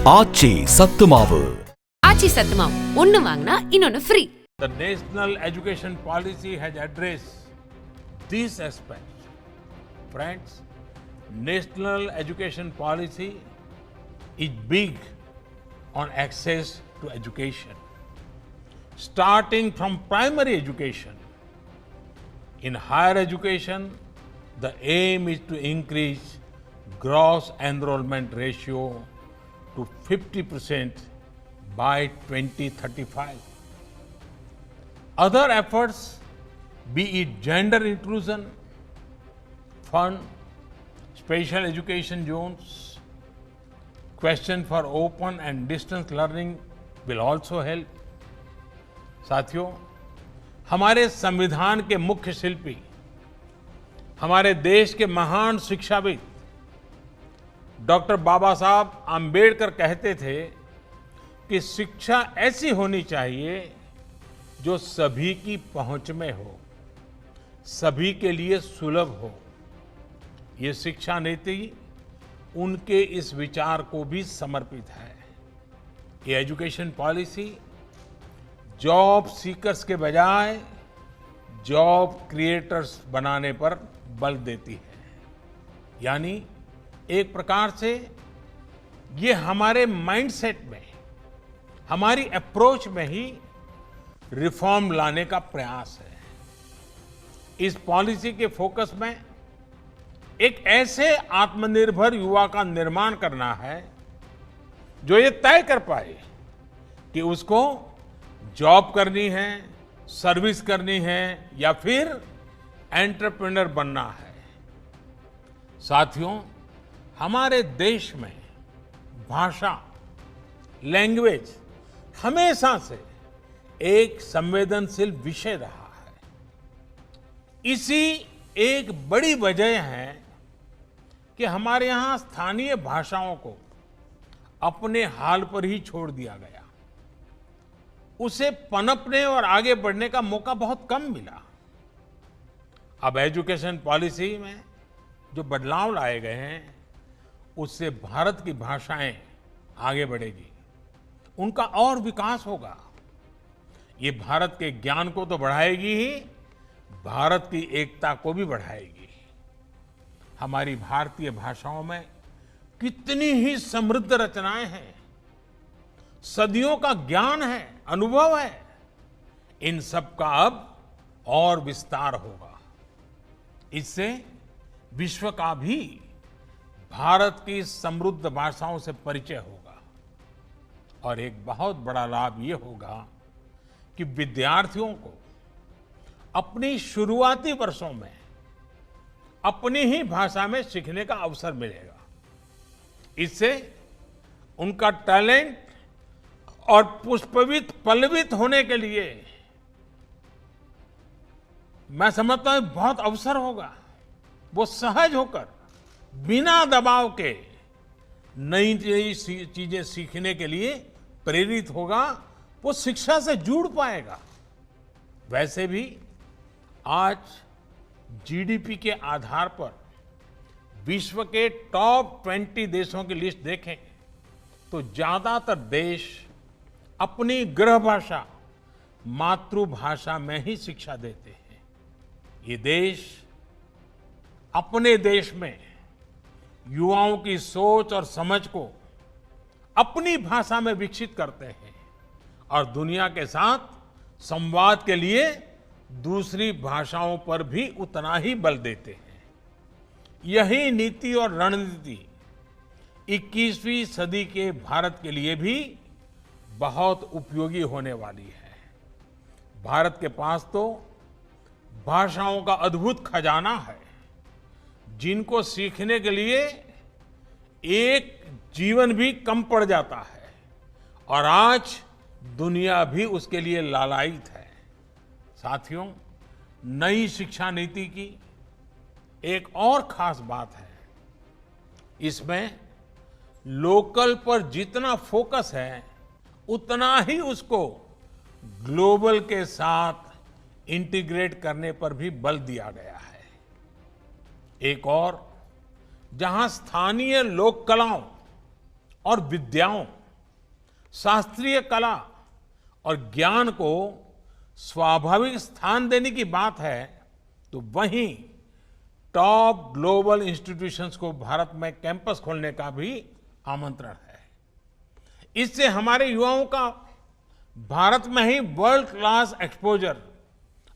ஆச்சி சத்துமாவு. ஆச்சி சத்துமாவு ஒன்னு வாங்கினா இன்னொன்னு free. The national education policy has addressed these aspects. Friends, national education policy is big on access to education. Starting from primary education, in higher education, the aim is to increase gross enrollment ratio to 50% by 2035. Other efforts, be it gender inclusion, fund, special education zones, question for open and distance learning will also help. साथियों, हमारे संविधान के मुख्य शिल्पी, हमारे देश के महान शिक्षाविद डॉक्टर बाबा साहब आम्बेडकर कहते थे कि शिक्षा ऐसी होनी चाहिए जो सभी की पहुंच में हो, सभी के लिए सुलभ हो। ये शिक्षा नीति उनके इस विचार को भी समर्पित है। ये एजुकेशन पॉलिसी जॉब सीकर्स के बजाय जॉब क्रिएटर्स बनाने पर बल देती है। यानी एक प्रकार से ये हमारे माइंडसेट में, हमारी अप्रोच में ही रिफॉर्म लाने का प्रयास है। इस पॉलिसी के फोकस में एक ऐसे आत्मनिर्भर युवा का निर्माण करना है जो ये तय कर पाए कि उसको जॉब करनी है, सर्विस करनी है या फिर एंटरप्रेन्योर बनना है। साथियों, हमारे देश में भाषा, लैंग्वेज हमेशा से एक संवेदनशील विषय रहा है। इसी एक बड़ी वजह है कि हमारे यहाँ स्थानीय भाषाओं को अपने हाल पर ही छोड़ दिया गया। उसे पनपने और आगे बढ़ने का मौका बहुत कम मिला। अब एजुकेशन पॉलिसी में जो बदलाव लाए गए हैं, उससे भारत की भाषाएं आगे बढ़ेगी, उनका और विकास होगा। ये भारत के ज्ञान को तो बढ़ाएगी ही, भारत की एकता को भी बढ़ाएगी। हमारी भारतीय भाषाओं में कितनी ही समृद्ध रचनाएं हैं, सदियों का ज्ञान है, अनुभव है। इन सब का अब और विस्तार होगा। इससे विश्व का भी भारत की समृद्ध भाषाओं से परिचय होगा। और एक बहुत बड़ा लाभ ये होगा कि विद्यार्थियों को अपनी शुरुआती वर्षों में अपनी ही भाषा में सीखने का अवसर मिलेगा। इससे उनका टैलेंट और पुष्पवित पल्लवित होने के लिए मैं समझता हूं बहुत अवसर होगा। वो सहज होकर बिना दबाव के नई नई चीजें सीखने के लिए प्रेरित होगा, वो शिक्षा से जुड़ पाएगा। वैसे भी आज जीडीपी के आधार पर विश्व के टॉप 20 देशों की लिस्ट देखें तो ज्यादातर देश अपनी गृह भाषा, मातृभाषा में ही शिक्षा देते हैं। ये देश अपने देश में युवाओं की सोच और समझ को अपनी भाषा में विकसित करते हैं और दुनिया के साथ संवाद के लिए दूसरी भाषाओं पर भी उतना ही बल देते हैं। यही नीति और रणनीति 21वीं सदी के भारत के लिए भी बहुत उपयोगी होने वाली है। भारत के पास तो भाषाओं का अद्भुत खजाना है, जिनको सीखने के लिए एक जीवन भी कम पड़ जाता है और आज दुनिया भी उसके लिए लालायित है। साथियों, नई शिक्षा नीति की एक और खास बात है, इसमें लोकल पर जितना फोकस है उतना ही उसको ग्लोबल के साथ इंटीग्रेट करने पर भी बल दिया गया है। एक और, जहां स्थानीय लोक कलाओं और विद्याओं शास्त्रीय कला और ज्ञान को स्वाभाविक स्थान देने की बात है, तो वहीं टॉप ग्लोबल इंस्टीट्यूशंस को भारत में कैंपस खोलने का भी आमंत्रण है। इससे हमारे युवाओं का भारत में ही वर्ल्ड क्लास एक्सपोजर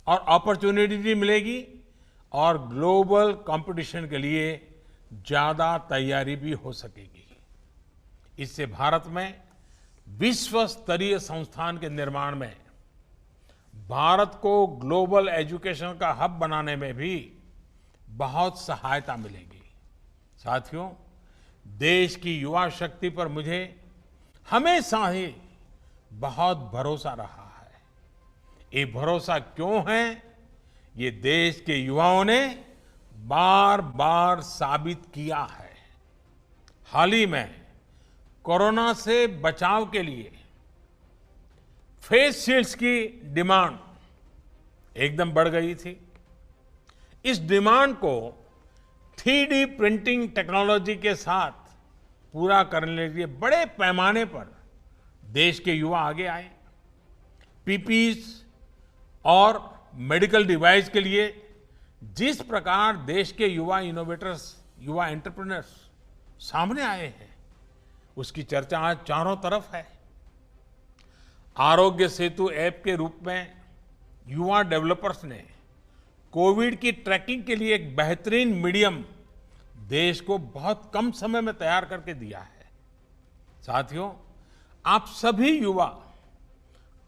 और अपॉर्चुनिटी भी मिलेगी और ग्लोबल कंपटीशन के लिए ज्यादा तैयारी भी हो सकेगी। इससे भारत में विश्व स्तरीय संस्थान के निर्माण में, भारत को ग्लोबल एजुकेशन का हब बनाने में भी बहुत सहायता मिलेगी। साथियों, देश की युवा शक्ति पर मुझे हमेशा ही बहुत भरोसा रहा है। ये भरोसा क्यों है, ये देश के युवाओं ने बार बार साबित किया है। हाल ही में कोरोना से बचाव के लिए फेस शील्ड्स की डिमांड एकदम बढ़ गई थी। इस डिमांड को 3D प्रिंटिंग टेक्नोलॉजी के साथ पूरा करने के लिए बड़े पैमाने पर देश के युवा आगे आए। पीपीज और मेडिकल डिवाइस के लिए जिस प्रकार देश के युवा इनोवेटर्स, युवा एंटरप्रेन्योर्स सामने आए हैं, उसकी चर्चा आज चारों तरफ है। आरोग्य सेतु ऐप के रूप में युवा डेवलपर्स ने कोविड की ट्रैकिंग के लिए एक बेहतरीन मीडियम देश को बहुत कम समय में तैयार करके दिया है। साथियों, आप सभी युवा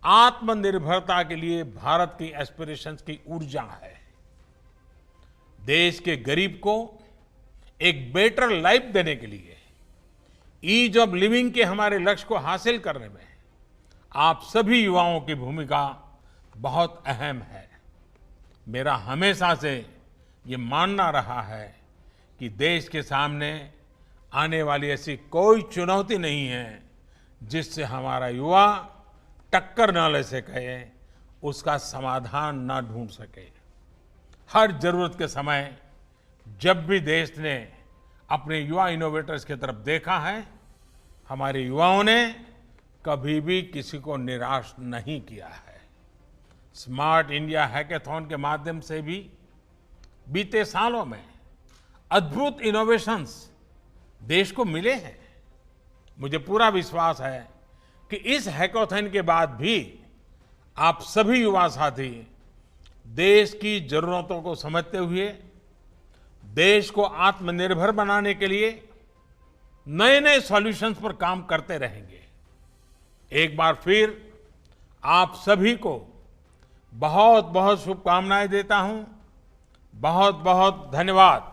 आत्मनिर्भरता के लिए भारत की एस्पिरेशंस की ऊर्जा है। देश के गरीब को एक बेटर लाइफ देने के लिए, ईज ऑफ लिविंग के हमारे लक्ष्य को हासिल करने में आप सभी युवाओं की भूमिका बहुत अहम है। मेरा हमेशा से ये मानना रहा है कि देश के सामने आने वाली ऐसी कोई चुनौती नहीं है जिससे हमारा युवा टक्कर न ले सके, उसका समाधान न ढूंढ सके। हर जरूरत के समय जब भी देश ने अपने युवा इनोवेटर्स की तरफ देखा है, हमारे युवाओं ने कभी भी किसी को निराश नहीं किया है। स्मार्ट इंडिया हैकाथॉन के माध्यम से भी बीते सालों में अद्भुत इनोवेशंस देश को मिले हैं। मुझे पूरा विश्वास है कि इस हैकाथॉन के बाद भी आप सभी युवा साथी देश की जरूरतों को समझते हुए देश को आत्मनिर्भर बनाने के लिए नए नए सॉल्यूशंस पर काम करते रहेंगे। एक बार फिर आप सभी को बहुत बहुत शुभकामनाएं देता हूं। बहुत बहुत धन्यवाद।